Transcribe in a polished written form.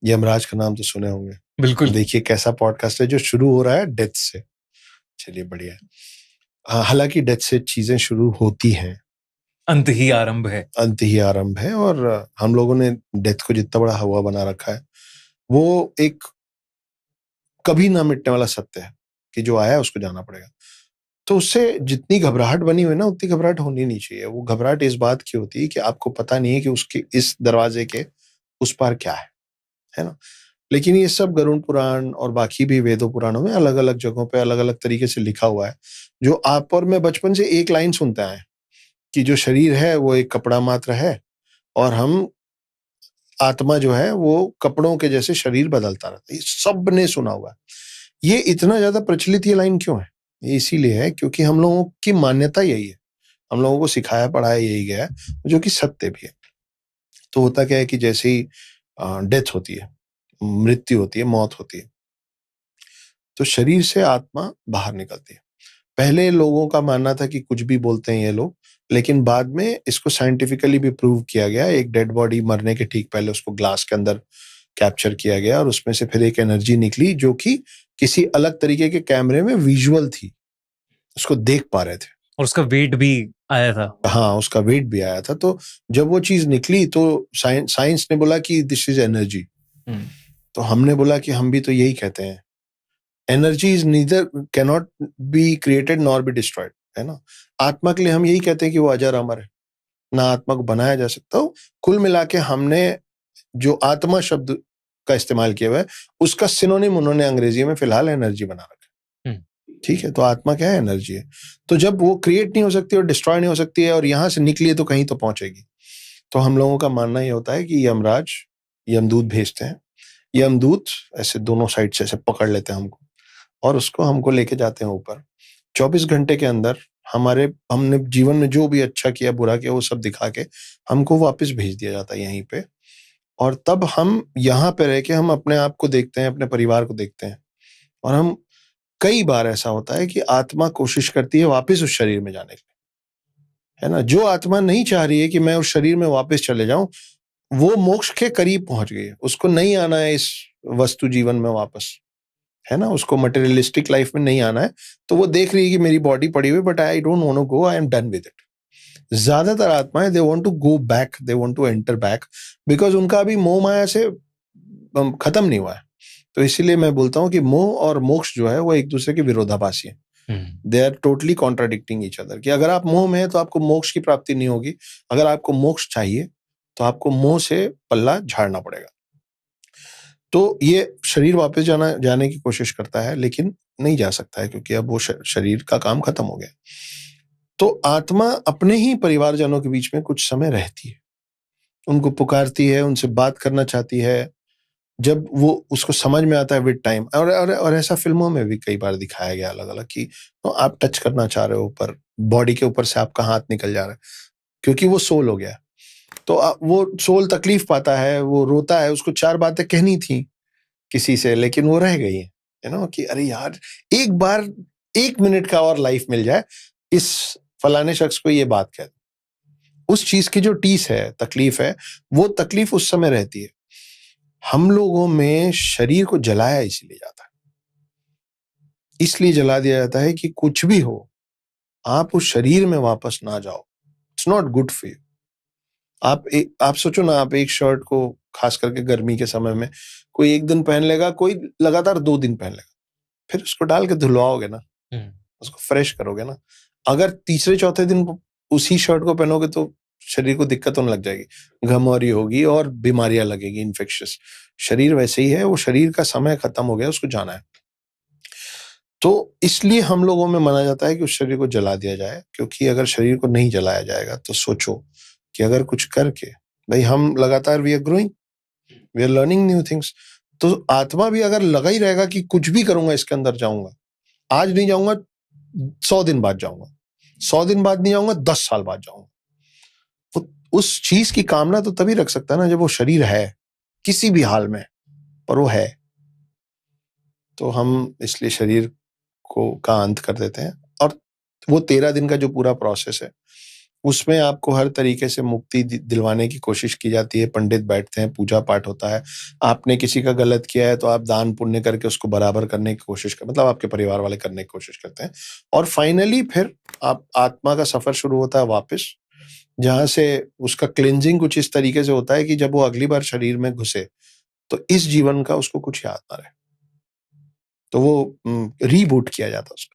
यमराज का नाम तो सुने होंगे। बिल्कुल। देखिए कैसा पॉडकास्ट है जो शुरू हो रहा है डेथ से। चलिए बढ़िया है। हालांकि डेथ से चीजें शुरू होती हैं, अंत ही आरंभ है। अंत ही आरंभ है। और हम लोगों ने डेथ को जितना बड़ा हवा बना रखा है, वो एक कभी ना मिटने वाला सत्य है कि जो आया उसको जाना पड़ेगा। तो उससे जितनी घबराहट बनी हुई ना, उतनी घबराहट होनी नहीं चाहिए। वो घबराहट इस बात की होती है कि आपको पता नहीं है कि उसके इस दरवाजे के उस पार क्या है ना। लेकिन ये सब गरुड़ पुराण और बाकी भी वेदों पुराणों में अलग अलग जगहों पे अलग अलग तरीके से लिखा हुआ है, जो आप और मैं बचपन से एक लाइन सुनते आए कि जो शरीर है वो एक कपड़ा मात्र है, और हम आत्मा जो है वो कपड़ों के जैसे शरीर बदलता रहता है। ये सब ने सुना हुआ है। ये इतना ज्यादा प्रचलित ये लाइन क्यों है? ये इसीलिए है क्योंकि हम लोगों की मान्यता यही है, हम लोगों को सिखाया पढ़ाया यही गया है, जो कि सत्य भी है। तो होता क्या है कि जैसे ही डेथ होती है, मृत्यु होती है, मौत होती है, तो शरीर से आत्मा बाहर निकलती है। पहले लोगों का मानना था कि कुछ भी बोलते हैं ये लोग, लेकिन बाद में इसको साइंटिफिकली भी प्रूव किया गया। एक डेड बॉडी मरने के ठीक पहले उसको ग्लास के अंदर कैप्चर किया गया और उसमें से फिर एक एनर्जी निकली जो कि किसी अलग तरीके के कैमरे में विजुअल थी, उसको देख पा रहे थे, और उसका वेट भी आया था। हाँ, उसका वेट भी आया था। तो जब वो चीज निकली तो साइंस ने बोला कि दिस इज एनर्जी। तो हमने बोला कि हम भी तो यही कहते हैं, energy is neither cannot be created nor be destroyed, है ना। आत्मा के लिए हम यही कहते हैं कि वो अजर अमर है, ना आत्मा को बनाया जा सकता हो। कुल मिला के हमने जो आत्मा शब्द का इस्तेमाल किया हुआ है, उसका सिनोनिम उन्होंने अंग्रेजी में फिलहाल एनर्जी बना रखा है। ठीक है, तो आत्मा क्या है? एनर्जी है। तो जब वो क्रिएट नहीं हो सकती और डिस्ट्रॉय नहीं हो सकती है और यहां से निकली है तो कहीं तो पहुंचेगी। तो हम लोगों का मानना ये होता है कि यमराज यमदूत भेजते हैं। यमदूत ऐसे दोनों साइड से ऐसे पकड़ लेते हैं हमको और उसको हमको लेके जाते हैं ऊपर। 24 घंटे के अंदर हमने जीवन में जो भी अच्छा किया बुरा किया वो सब दिखा के हमको वापस भेज दिया जाता है यहीं पे। और तब हम यहाँ पे रह के हम अपने आप को देखते हैं, अपने परिवार को देखते हैं। और हम कई बार ऐसा होता है कि आत्मा कोशिश करती है वापस उस शरीर में जाने की, है ना। जो आत्मा नहीं चाह रही है कि मैं उस शरीर में वापस चले जाऊं, वो मोक्ष के करीब पहुंच गई है, उसको नहीं आना है इस वस्तु जीवन में वापस, है ना। उसको मटेरियलिस्टिक लाइफ में नहीं आना है। तो वो देख रही है कि मेरी बॉडी पड़ी हुई, but I don't want to go, I am done with it. ज्यादातर आत्माएं they want to go back, they want to enter back, because उनका अभी मोह माया से खत्म नहीं हुआ है। तो इसीलिए मैं बोलता हूँ कि मोह और मोक्ष जो है वो एक दूसरे के विरोधाभासी है। They are totally contradicting each other. कि अगर आप मोह में है तो आपको मोक्ष की प्राप्ति नहीं होगी, अगर आपको मोक्ष चाहिए तो आपको मोह से पल्ला झाड़ना पड़ेगा। तो ये शरीर वापस जाने की कोशिश करता है, लेकिन नहीं जा सकता है क्योंकि अब वो शरीर का काम खत्म हो गया। तो आत्मा अपने ही परिवारजनों के बीच में कुछ समय रहती है, उनको पुकारती है, उनसे बात करना चाहती है। जब वो उसको समझ में आता है विद टाइम, और ऐसा फिल्मों में भी कई बार दिखाया गया अलग अलग कि तो आप टच करना चाह रहे हो ऊपर, बॉडी के ऊपर से आपका हाथ निकल जा रहा है क्योंकि वो सोल हो गया। तो वो सोल तकलीफ पाता है, वो रोता है, उसको 4 बातें कहनी थी किसी से, लेकिन वो रह गई है ना कि अरे यार, एक बार 1 मिनट का और लाइफ मिल जाए, इस फलाने शख्स को ये बात कह दो। उस चीज की जो टीस है, तकलीफ है, वो तकलीफ उस समय रहती है। हम लोगों में शरीर को जलाया इसलिए जाता है, इसलिए जला दिया जाता है कि कुछ भी हो, आप उस शरीर में वापस ना जाओ। It's not good for you. आप सोचो ना, आप एक शर्ट को खास करके गर्मी के समय में कोई 1 दिन पहन लेगा, कोई लगातार 2 दिन पहन लेगा, फिर उसको डाल के धुलवाओगे ना, उसको फ्रेश करोगे ना। अगर तीसरे चौथे दिन उसी शर्ट को पहनोगे तो शरीर को दिक्कत होने लग जाएगी, घमौरी होगी और बीमारियां लगेगी, इन्फेक्शियस। शरीर वैसे ही है, वो शरीर का समय खत्म हो गया, उसको जाना है। तो इसलिए हम लोगों में माना जाता है कि उस शरीर को जला दिया जाए, क्योंकि अगर शरीर को नहीं जलाया जाएगा तो सोचो कि अगर कुछ करके, भाई हम लगातार we are growing, we are learning new things. तो आत्मा भी अगर लगा ही रहेगा कि कुछ भी करूंगा इसके अंदर जाऊंगा, आज नहीं जाऊंगा 100 दिन बाद जाऊंगा, 100 दिन बाद नहीं जाऊंगा 10 साल बाद जाऊंगा, तो उस चीज की कामना तो तभी रख सकता है ना जब वो शरीर है किसी भी हाल में, पर वो है। तो हम इसलिए शरीर को का अंत कर देते हैं। और वो 13 दिन का जो पूरा प्रोसेस है, उसमें आपको हर तरीके से मुक्ति दिलवाने की कोशिश की जाती है। पंडित बैठते हैं, पूजा पाठ होता है। आपने किसी का गलत किया है तो आप दान पुण्य करके उसको बराबर करने की कोशिश कर, मतलब आपके परिवार वाले करने की कोशिश करते हैं। और फाइनली फिर आप आत्मा का सफर शुरू होता है वापस, जहां से उसका क्लेंजिंग कुछ इस तरीके से होता है कि जब वो अगली बार शरीर में घुसे तो इस जीवन का उसको कुछ याद ना रहे, तो वो रीबूट किया जाता है उसको।